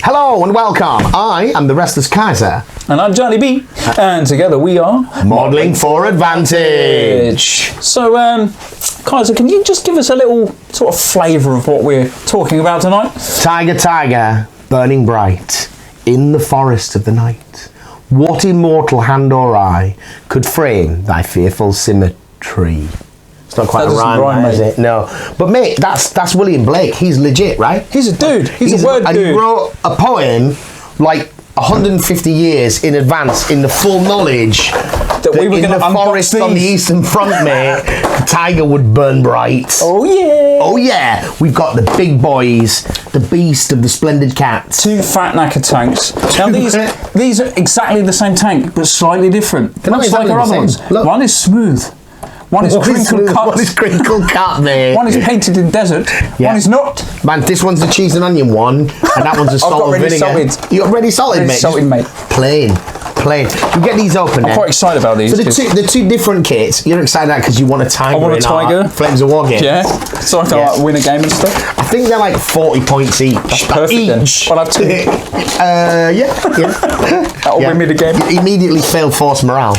Hello and welcome. I am the Restless Kaiser. And I'm Johnny B. And together we are... Modelling for Advantage. So, Kaiser, can you just give us a little sort of flavour of what we're talking about tonight? Tiger, tiger, burning bright, in the forest of the night. What immortal hand or eye could frame thy fearful symmetry? It's not quite a rhyme, is it? No. But mate, that's William Blake. He's legit, right? He's a dude. He's a word dude. And he wrote a poem like 150 years in advance in the full knowledge that we were in the forest on the Eastern Front, mate, the tiger would burn bright. Oh yeah. Oh yeah. We've got the big boys, the beast of the splendid cats. Two fat knacker tanks. Now these are exactly the same tank, but slightly different. Much like our other ones. One is smooth. One is crinkle cut. One is crinkle cut, mate. One is painted in desert. Yeah. One is not. Man, this one's a cheese and onion one, and that one's a salt and vinegar. You got ready salted, mate? Salted, mate. Plain. You get these open. I'm quite excited about these. So the two different kits. You're excited about because you want a tiger. I want a tiger. Flames of War game. Yeah. So I can like win a game and stuff. I think they're like 40 points each. That's perfect. Each. I'll have two. Yeah. That'll win me the game. You immediately fail force morale.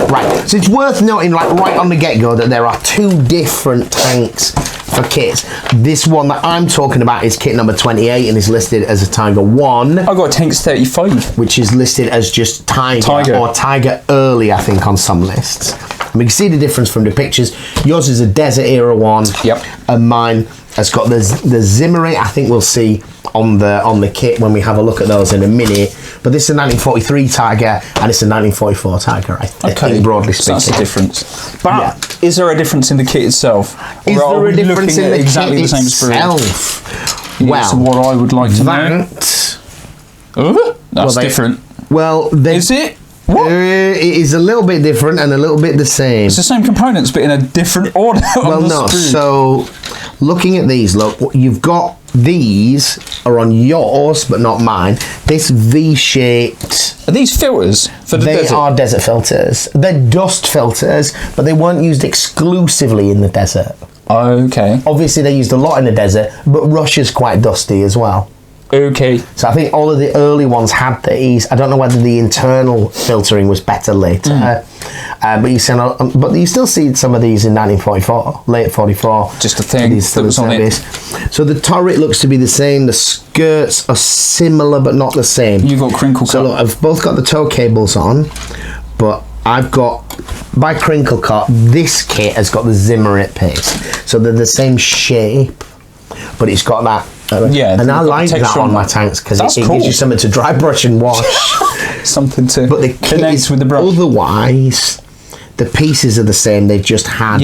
Right. So it's worth noting, like right on the get-go, that there are two different tanks for kits. This one that I'm talking about is kit number 28 and is listed as a Tiger 1. I got a tank's 35. Which is listed as just Tiger or Tiger Early, I think, on some lists. And we can see the difference from the pictures. Yours is a Desert Era one. Yep. And mine has got the zimmerit. I think we'll see on the kit when we have a look at those in a minute. But this is a 1943 Tiger and it's a 1944 Tiger, I think, broadly speaking. So that's a difference. But is there a difference in the kit itself? Is there a difference in the exactly kit the same itself? Well, that's what I would like to know. That's different. Well, is it? What? It is a little bit different and a little bit the same. It's the same components, but in a different order. Well, no. So, looking at these, look, you've got these are on yours, but not mine. This V-shaped. Are these filters for the desert? They are desert filters. They're dust filters, but they weren't used exclusively in the desert. Okay. Obviously, they used a lot in the desert, but Russia's quite dusty as well. Okay. So I think all of the early ones had these. I don't know whether the internal filtering was better later, but you still see some of these in 1944, late 44. Just a thing that was on it. So the turret looks to be the same. The skirts are similar, but not the same. You've got crinkle cut. So look, I've both got the tow cables on, but I've got, by crinkle cut, this kit has got the zimmerit paste. So they're the same shape, but it's got that. And I like that on my tanks because it gives you something to dry brush and wash. Something to connect with the brush. Otherwise, the pieces are the same. They've just had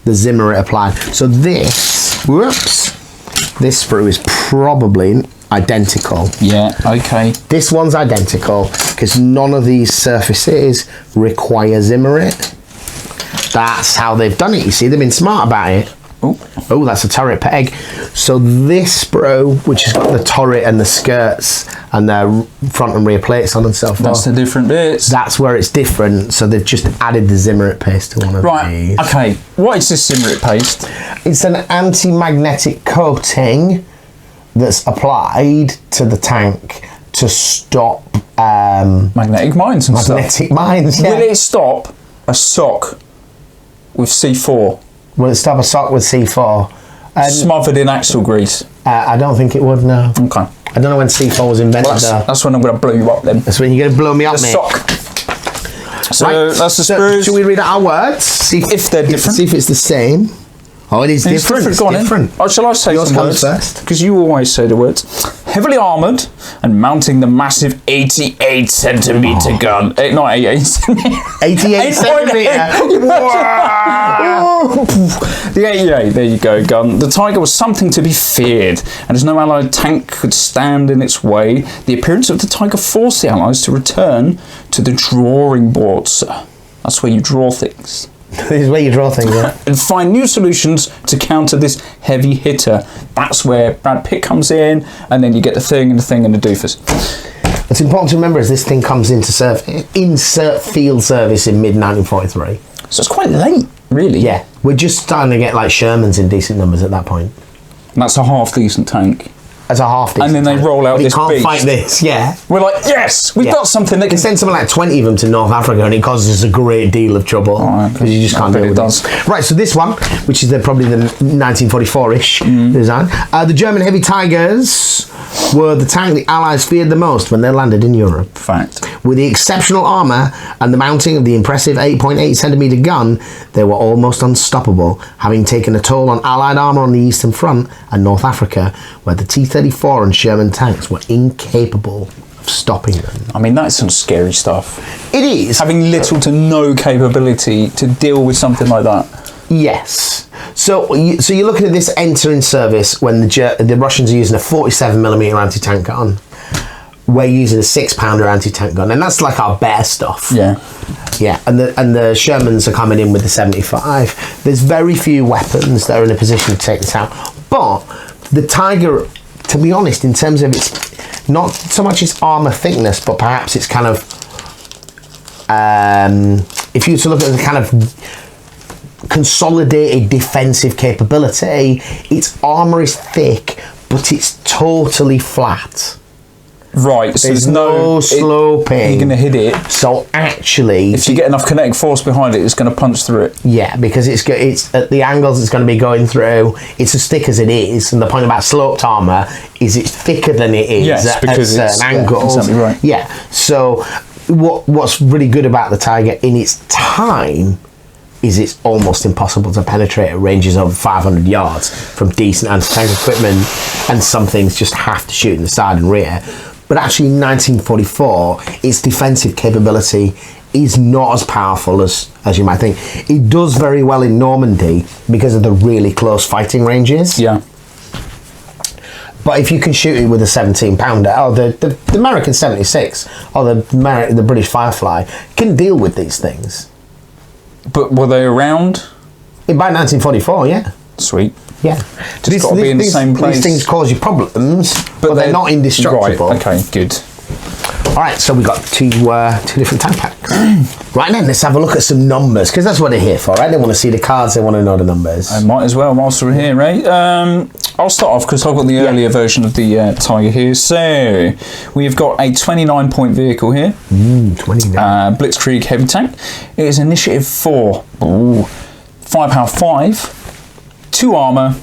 the zimmerit applied. So this sprue is probably identical. Yeah, okay. This one's identical because none of these surfaces require zimmerit. That's how they've done it. You see, they've been smart about it. Oh, that's a turret peg. So this sprue, which has got the turret and the skirts and the front and rear plates on and so forth. That's the different bits. That's where it's different. So they've just added the zimmerit paste to one of these. Right, okay. What is this zimmerit paste? It's an anti-magnetic coating that's applied to the tank to stop... magnetic mines and stuff. Magnetic mines, yeah. Will it stop a sock with C4? Will it stop a sock with C4? Smothered in axle grease? I don't think it would, no. Okay. I don't know when C4 was invented, though. That's when I'm going to blow you up, then. That's when you're going to blow me up, mate. Sock. So, that's the sprues. Should we read out our words? See if they're different. See if it's the same. Oh, it is different. It's different. Oh, shall I say Yours some comes words? first. Because you always say the words. Heavily armoured and mounting the massive 88 centimetre gun. Not 88 centimetre. 88 centimetre. Wow. The 88, there you go, gun. The Tiger was something to be feared, and as no Allied tank could stand in its way, the appearance of the Tiger forced the Allies to return to the drawing board, sir. That's where you draw things. This is where you draw things, yeah. And find new solutions to counter this heavy hitter. That's where Brad Pitt comes in, and then you get the thing and the thing and the doofus. What's important to remember is this thing comes into field service in mid-1943. So it's quite late, really. Yeah, we're just starting to get like Shermans in decent numbers at that point. And that's a half-decent tank. as a half decent And then they tank, roll out but this it can't beast. fight this. Yeah. We're like, yes, we've got something that You can send something like 20 of them to North Africa and it causes a great deal of trouble because you just can't do it. Right, so this one, which is probably the 1944-ish design. The German heavy Tigers were the tank the Allies feared the most when they landed in Europe. Fact. With the exceptional armour and the mounting of the impressive 8.8 centimetre gun, they were almost unstoppable, having taken a toll on Allied armour on the Eastern Front and North Africa, where the T-34 and Sherman tanks were incapable of stopping them. I mean, that's some scary stuff. It is. Having little to no capability to deal with something like that. Yes. So you're looking at this entering service when the Russians are using a 47mm anti-tank gun. We're using a 6-pounder anti-tank gun, and that's like our better stuff. Yeah. Yeah, and the Shermans are coming in with the 75. There's very few weapons that are in a position to take this out. But the Tiger, to be honest, in terms of its, not so much its armour thickness, but perhaps it's kind of, if you were to look at the kind of consolidated defensive capability, its armour is thick, but it's totally flat. Right, so there's no sloping. You're going to hit it. So actually, if you get enough kinetic force behind it, it's going to punch through it. Yeah, because it's at the angles it's going to be going through. It's as thick as it is, and the point about sloped armour is it's thicker than it is yes, because at certain angles. Yeah, exactly right. Yeah. So what's really good about the Tiger in its time is it's almost impossible to penetrate at ranges over 500 yards from decent anti-tank equipment, and some things just have to shoot in the side and rear. But actually in 1944, its defensive capability is not as powerful as you might think. It does very well in Normandy because of the really close fighting ranges. Yeah. But if you can shoot it with a 17-pounder, or the American 76, or the British Firefly, can deal with these things. But were they around? By 1944, yeah. Sweet. Yeah. Just got to be in the same place. These things cause you problems, but they're not indestructible. Right, okay, good. All right, so we've got two different tank packs. Right then, let's have a look at some numbers, because that's what they're here for, right? They want to see the cards, they want to know the numbers. I might as well, whilst we're here, right? I'll start off, because I've got the earlier version of the Tiger here. So, we've got a 29-point vehicle here. 29. Blitzkrieg heavy tank. It is Initiative 4. Ooh. Firepower 5. 2 armour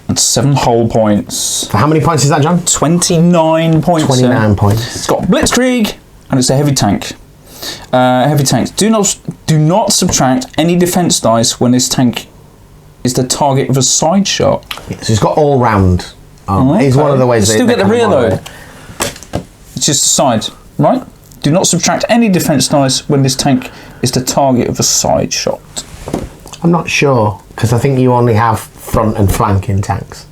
and 7 hull points. For how many points is that, John? 29 points. 29 points. It's got Blitzkrieg and it's a heavy tank. Heavy tanks. Do not subtract any defense dice when this tank is the target of a side shot. Yeah, so it's got all round. It's one of the ways. Still get the rear though. It's just the side, right? Do not subtract any defense dice when this tank is the target of a side shot. I'm not sure, because I think you only have front and flank in tanks.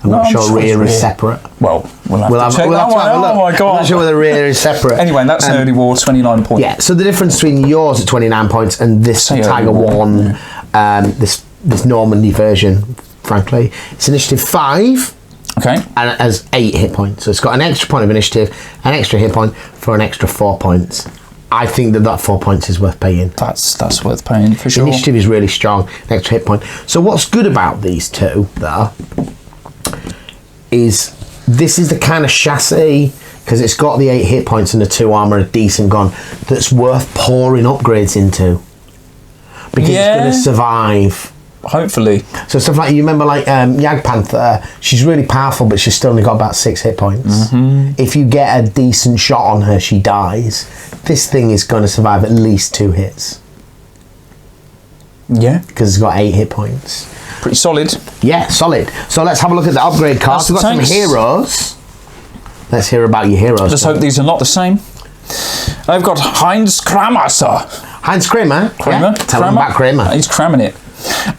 I'm not sure rear is separate. Well, we'll have to check. Oh my God. I'm not sure whether rear is separate. Anyway, that's early war, 29 points. Yeah, so the difference between yours at 29 points and this Tiger 1, this Normandy version, frankly, it's Initiative 5. Okay. And it has 8 hit points. So it's got an extra point of initiative, an extra hit point for an extra 4 points. I think that 4 points is worth paying. That's worth paying for sure. Initiative is really strong, an extra hit point. So what's good about these two, though, is this is the kind of chassis, because it's got the 8 hit points and the 2 armour, a decent gun, that's worth pouring upgrades into. Because it's going to survive. Hopefully. So stuff like, you remember like Jagdpanther, she's really powerful, but she's still only got about 6 hit points. If you get a decent shot on her, she dies. This thing is going to survive at least 2 hits. Yeah. Because it's got 8 hit points. Pretty solid. Yeah, solid. So let's have a look at the upgrade cards. We've got some heroes. Let's hear about your heroes. Just hope these are not the same. I've got Heinz Kramer, sir. Heinz Kramer? Kramer? Yeah. Tell him about Kramer. He's cramming it.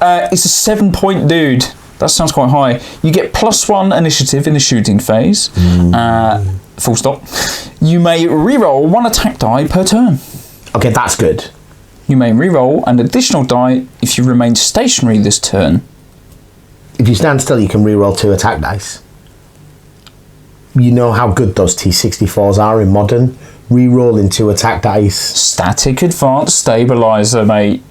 It's a 7-point dude. That sounds quite high. You get +1 initiative in the shooting phase. Full stop. You may reroll 1 attack die per turn. Okay, that's good. You may reroll an additional die if you remain stationary this turn. If you stand still, you can reroll 2 attack dice. You know how good those T-64s are in modern? Rerolling 2 attack dice. Static advanced stabilizer, mate.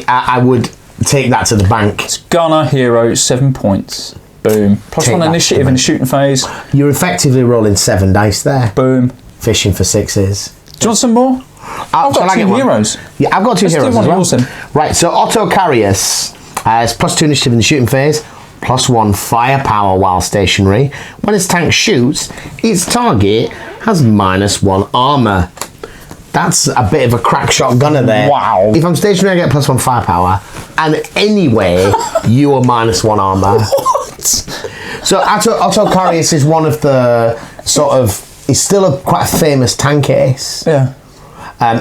I would take that to the bank. It's Gunner hero, 7 points. Boom. Plus Take 1 that, initiative in the shooting phase. You're effectively rolling 7 dice there. Boom. Fishing for 6s. Do you want some more? I've got 2 heroes. Yeah, I've got 2 Let's do heroes one as of well. yours then. Right, so Otto Carius has plus 2 initiative in the shooting phase, plus 1 firepower while stationary. When its tank shoots, its target has minus 1 armor. That's a bit of a crack shot gunner there. Wow. If I'm stationary, I get plus 1 firepower, and anyway, you are minus 1 armor. What? So Otto Carius is one of the sort of, he's still quite a famous tank ace. Yeah.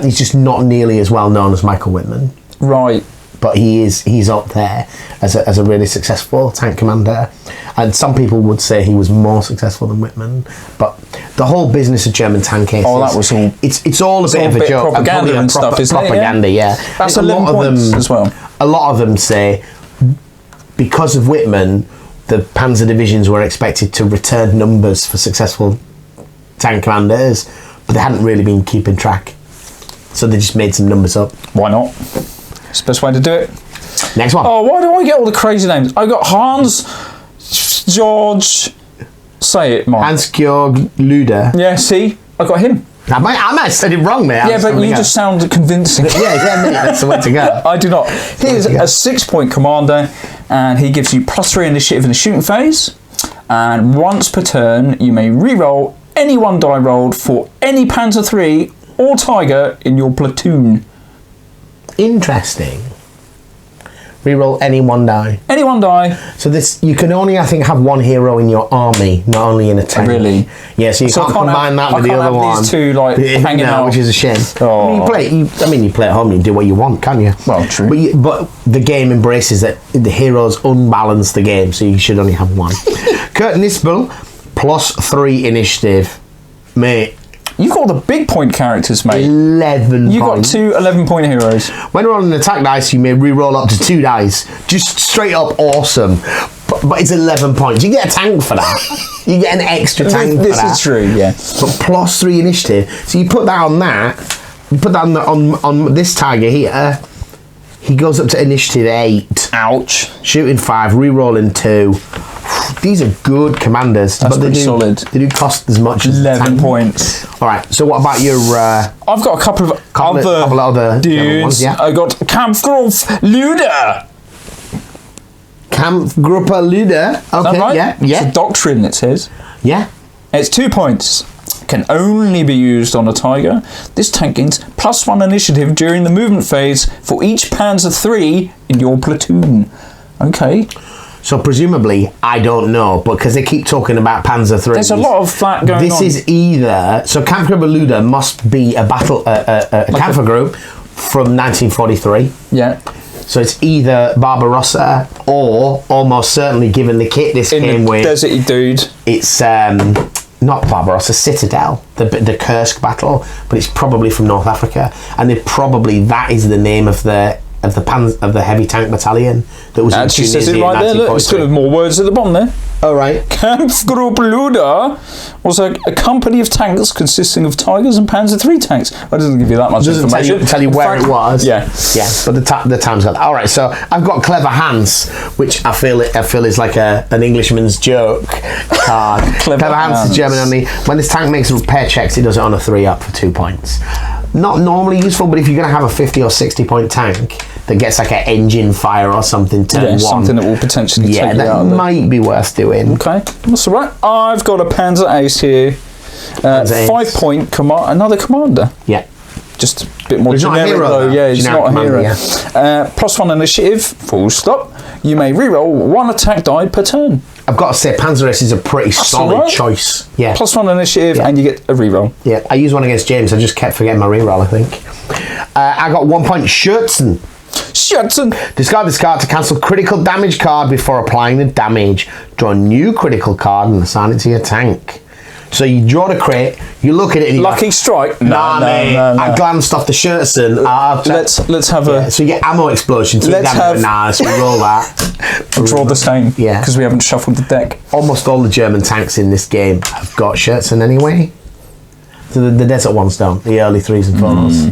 He's just not nearly as well known as Michael Whitman. Right. But he's up there as a really successful tank commander, and some people would say he was more successful than Whitman. But the whole business of German tank aces, that was all. It's all a bit of a joke, Propaganda and stuff, isn't it? propaganda, yeah. That's a 11 lot of points them as well. A lot of them say because of Whitman, the Panzer divisions were expected to return numbers for successful tank commanders, but they hadn't really been keeping track, so they just made some numbers up. Why not? It's the best way to do it. Next one. Oh, why do I get all the crazy names? I got Hans, George. Say it, Mike. Hans-Georg Luder. Yeah, see, I got him. I might have said it wrong there. Yeah, but you just sound convincing. yeah, mate, that's the way to go. I do not. He is a 6-point commander, and he gives you plus 3 initiative in the shooting phase. And once per turn, you may re-roll any 1 die rolled for any Panzer III or Tiger in your platoon. Interesting. Reroll any 1 die. Any 1 die. So this, you can only, I think, have 1 hero in your army, not only in a tank. Really? Yeah, so you can't combine that with the other one. These two like hanging out, which is a shame. Oh. You play at home, you do what you want, can you? Well, true. But the game embraces that the heroes unbalance the game, so you should only have 1. Kurt Nispel, plus 3 initiative, mate. You got all the big point characters, mate. 11 You got points. 2 11-point heroes. When rolling attack dice, you may re-roll up to 2 dice. Just straight up awesome. But it's 11 points. You get a tank for that. You get an extra tank for that. This is true, yeah. But plus 3 initiative. So you put that on that. You put that on this tiger here. He goes up to initiative 8. Ouch. Shooting 5, re-rolling 2. These are good commanders. That's but pretty solid. They do cost as much as 11 points. All right. So what about your? I've got a couple of other dudes. ones, yeah. I got Kampfgruppe Luder. Kampfgruppe Luder. Okay. Is that right? Yeah. It's a doctrine, it says. Yeah. It's 2 points. Can only be used on a Tiger. This tank gains plus 1 initiative during the movement phase for each Panzer III in your platoon. Okay. So presumably, I don't know, but because they keep talking about Panzer III. There's a lot of that going on. This is either so Kampfgruppe Luder must be a Kampfer group from 1943. Yeah. So it's either Barbarossa or almost certainly, given the kit this came with, Deserty dude. It's not Barbarossa, Citadel, the Kursk battle, but it's probably from North Africa, and that is the name of the heavy tank battalion that was. Actually in says it right there. Look, it's got more words at the bottom there. Oh right. Kampfgruppe Luder was a company of tanks consisting of Tigers and Panzer III tanks. That doesn't give you that much information. Tell you where it was. Yeah. Yeah, but the time's got. All right, so I've got Clever Hans, which I feel is like an Englishman's joke card. Clever Hans is German only. When this tank makes repair checks, it does it on a 3 up for 2 points. Not normally useful, but if you're going to have a 50 or 60 point tank that gets like an engine fire or something, turn 1, something that will potentially take you out that of it. might be worth doing. Okay, that's all right. I've got a Panzer Ace here. 5 point another commander. Yeah. Just a bit more He's generic not a hero, though. Yeah, he's not a hero. Yeah. Plus 1 initiative, full stop. You may reroll 1 attack die per turn. I've got to say, Panzer Ace is a pretty solid choice. Yeah. Plus 1 initiative, and you get a reroll. Yeah, I used one against James. I just kept forgetting my reroll, I think. I got 1 point Schertzen. Discard this card to cancel critical damage card before applying the damage. Draw a new critical card and assign it to your tank. So you draw the crit, you look at it, and you Lucky strike. No. I glanced off the Schertzen. Let's have a. So you get ammo explosion. So let's roll that. Draw the same. Yeah, because we haven't shuffled the deck. Almost all the German tanks in this game have got Schertzen anyway. So the desert ones don't. The early 3s and 4s.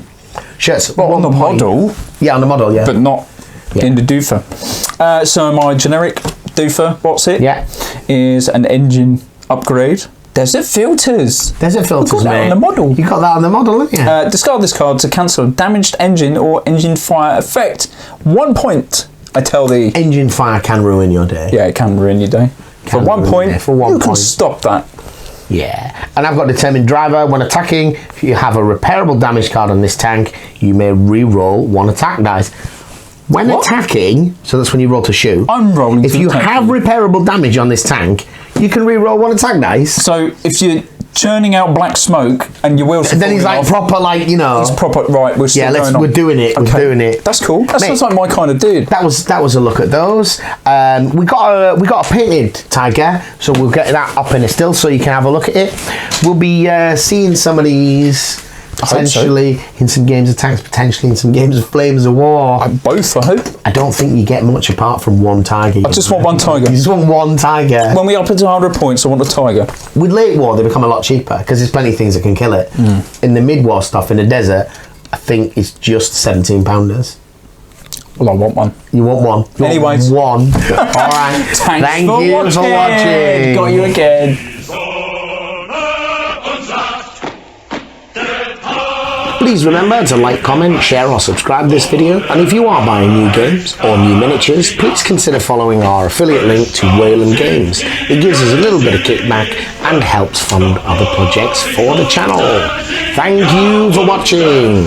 Schertzen. Well, on the model. Yeah, on the model. Yeah, but not in the doofer. So my generic doofer, what's it? Yeah. Is an engine upgrade. Desert filters. Desert filters, I've got that mate. on the model. You got that on the model, haven't you? Discard this card to cancel a damaged engine or engine fire effect. 1 point, I tell thee. Engine fire can ruin your day. Yeah, it can ruin your day. For 1 point, for 1 you can point. stop that. Yeah, and I've got determined driver. When attacking, if you have a repairable damage card on this tank, you may re-roll 1 attack dice. When attacking, so that's when you roll to shoot. I'm rolling. If you have repairable damage on this tank, you can re-roll 1 attack dice. So if you're churning out black smoke and your wheels are Then he's like off, proper, like, you know. he's proper, right, we're still going on. we're doing it. Okay. We're doing it. That's cool. That Mate, sounds like my kind of dude. That was a look at those. We got a painted tiger, so we'll get that up in a still so you can have a look at it. We'll be seeing some of these potentially in some games of tanks, potentially in some games of Flames of War. Both, I hope. I don't think you get much apart from 1 tiger. I just want 1 tiger. You just want 1 tiger. When we up it to 100 points, I want a tiger. With late war, they become a lot cheaper because there's plenty of things that can kill it. In the mid-war stuff in the desert, I think it's just 17 pounders. Well, I want one. You want one. You Anyways. want one. All right. Thank you for watching. Got you again. Please remember to like, comment, share or subscribe this video, and if you are buying new games or new miniatures, please consider following our affiliate link to Wayland Games. It gives us a little bit of kickback and helps fund other projects for the channel. Thank you for watching.